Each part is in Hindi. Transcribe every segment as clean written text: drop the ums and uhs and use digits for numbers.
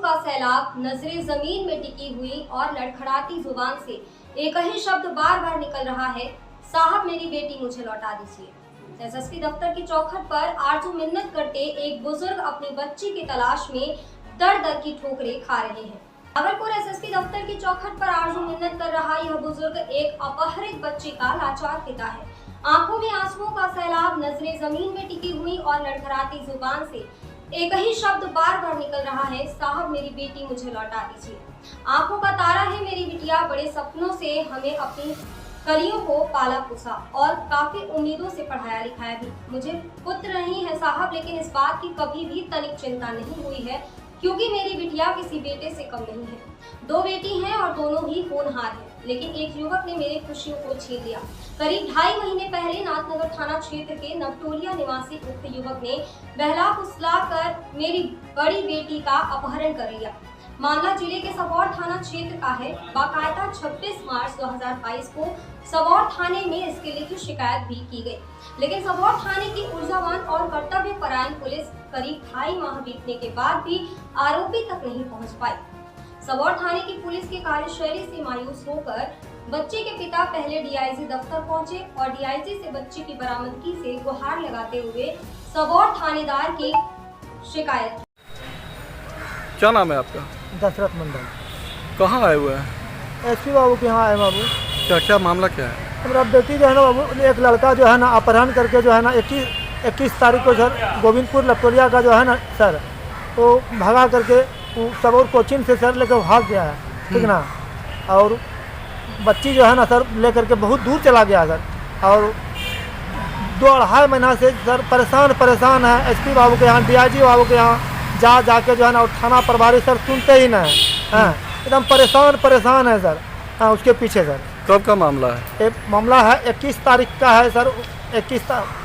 का सैलाब नजरे जमीन में टिकी हुई और लड़खड़ाती जुबान से एक ही शब्द बार बार निकल रहा है, साहब मेरी बेटी मुझे लौटा दीजिए। एसएसपी दफ्तर की चौखट पर आरजू मिन्नत करते एक बुजुर्ग अपनी बच्ची की तलाश में दर दर की ठोकरें खा रहे हैं। भागलपुर एसएसपी दफ्तर की चौखट पर आरजू मिन्नत कर रहा यह बुजुर्ग एक अपहरित बच्ची का लाचार पिता है। आंखों में आंसुओं का सैलाब, नजरें जमीन में टिकी हुई और लड़खड़ाती जुबान से एक ही शब्द बार बार निकल रहा है, साहब मेरी बेटी मुझे लौटा दीजिए। आंखों का तारा है मेरी बिटिया, बड़े सपनों से हमें अपनी कलियों को पाला पोसा और काफी उम्मीदों से पढ़ाया लिखाया भी। मुझे पुत्र नहीं है साहब, लेकिन इस बात की कभी भी तनिक चिंता नहीं हुई है, क्योंकि मेरी बिटिया किसी बेटे से कम नहीं है। 2 बेटी हैं और दोनों ही होनहार हैं, लेकिन एक युवक ने मेरी खुशियों को छीन लिया। करीब 2.5 महीने पहले नाथनगर थाना क्षेत्र के नवटोलिया निवासी उक्त युवक ने बहला फुसला कर मेरी बड़ी बेटी का अपहरण कर लिया। मामला जिले के सबौर थाना क्षेत्र का है। बाकायदा 26 मार्च 2022 को सबौर थाने में इसके लिखित शिकायत भी की गई, लेकिन सबौर थाने की ऊर्जावान और कर्तव्यपरायण पुलिस करीब 2.5 माह बीतने के बाद भी आरोपी तक नहीं पहुंच पाई। सबौर थाने की पुलिस की कार्यशैली से मायूस होकर बच्चे के पिता पहले डीआईजी दफ्तर पहुंचे और डीआईजी से बच्चे की बरामदगी से गुहार लगाते हुए सबौर थानेदार की शिकायत। क्या नाम है आपका? दशरथ मंडल। कहाँ आए हुए हैं? एसपी बाबू के यहाँ आए बाबू। क्या मामला क्या है? हमारा बेटी जो है ना बाबू, एक लड़का जो है ना अपहरण करके जो है ना 21 तारीख को सर गोविंदपुर लपटोलिया का जो है ना सर, तो भगा करके सबौर कोचिंग से सर लेकर भाग गया है, ठीक ना। और बच्ची जो है ना सर लेकर के बहुत दूर चला गया सर, और 2-2.5 महीना से सर परेशान है। एसपी बाबू के यहाँ, डीआईजी बाबू के यहाँ जाके जो है ना, और थाना प्रभारी सर सुनते ही नहीं हैं, एकदम परेशान है सर। हाँ, उसके पीछे सर। कब का मामला है? एक मामला है 21 तारीख का है सर। 21 तारीख।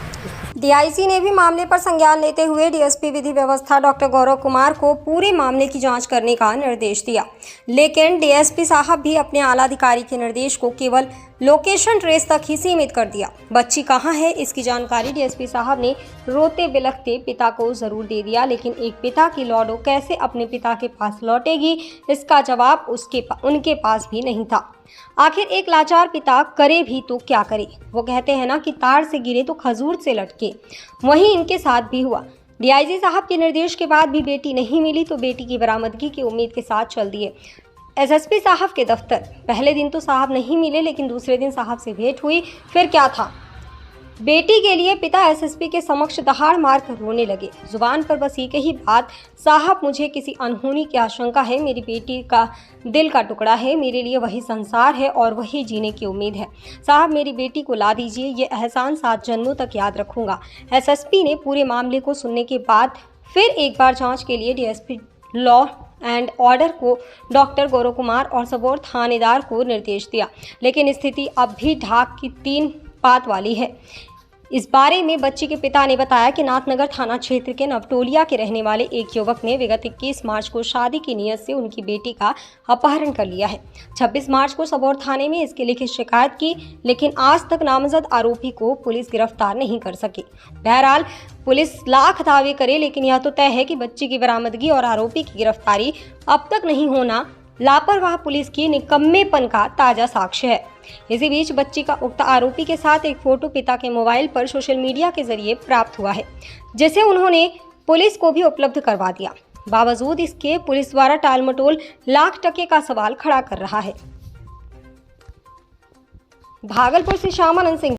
डीआईजी ने भी मामले पर संज्ञान लेते हुए डीएसपी विधि व्यवस्था डॉक्टर गौरव कुमार को पूरे मामले की जांच करने का निर्देश दिया, लेकिन डीएसपी साहब भी अपने आला अधिकारी के निर्देश को केवल लोकेशन ट्रेस तक ही सीमित कर दिया। बच्ची कहां है इसकी जानकारी डीएसपी साहब ने रोते बिलखते पिता को जरूर दे दिया, लेकिन एक पिता की लौडो कैसे अपने पिता के पास लौटेगी, इसका जवाब उनके पास भी नहीं था। आखिर एक लाचार पिता करे भी तो क्या करे। वो कहते हैं ना कि तार से गिरे तो खजूर से लटके, वहीं इनके साथ भी हुआ। डीआईजी साहब के निर्देश के बाद भी बेटी नहीं मिली तो बेटी की बरामदगी की उम्मीद के साथ चल दिए एसएसपी साहब के दफ्तर। पहले दिन तो साहब नहीं मिले, लेकिन दूसरे दिन साहब से भेंट हुई। फिर क्या था, बेटी के लिए पिता एसएसपी के समक्ष दहाड़ मार कर रोने लगे। जुबान पर बस एक ही बात, साहब मुझे किसी अनहोनी की आशंका है, मेरी बेटी का दिल का टुकड़ा है, मेरे लिए वही संसार है और वही जीने की उम्मीद है। साहब मेरी बेटी को ला दीजिए, ये एहसान 7 जन्मों तक याद रखूंगा। एसएसपी ने पूरे मामले को सुनने के बाद फिर एक बार जाँच के लिए डीएसपी लॉ एंड ऑर्डर को डॉक्टर गौरव कुमार और सबौर थानेदार को निर्देश दिया, लेकिन स्थिति अब भी ढाक की 3 बात वाली है। इस बारे में बच्ची के पिता ने बताया कि नाथनगर थाना क्षेत्र के नवटोलिया के रहने वाले एक युवक ने विगत 21 मार्च को शादी की नियत से उनकी बेटी का अपहरण कर लिया है। 26 मार्च को सबौर थाने में इसकी लिखित शिकायत की, लेकिन आज तक नामजद आरोपी को पुलिस गिरफ्तार नहीं कर सकी। बहरहाल पुलिस लाख दावे करे, लेकिन यह तो तय है कि बच्ची की बरामदगी और आरोपी की गिरफ्तारी अब तक नहीं होना लापरवाह पुलिस की निकम्मेपन का ताजा साक्ष्य है। इसी बीच बच्ची का उक्त आरोपी के साथ एक फोटो पिता के मोबाइल पर सोशल मीडिया के जरिए प्राप्त हुआ है, जिसे उन्होंने पुलिस को भी उपलब्ध करवा दिया। बावजूद इसके पुलिस द्वारा टालमटोल लाख टके का सवाल खड़ा कर रहा है। भागलपुर से श्यामानंद सिंह।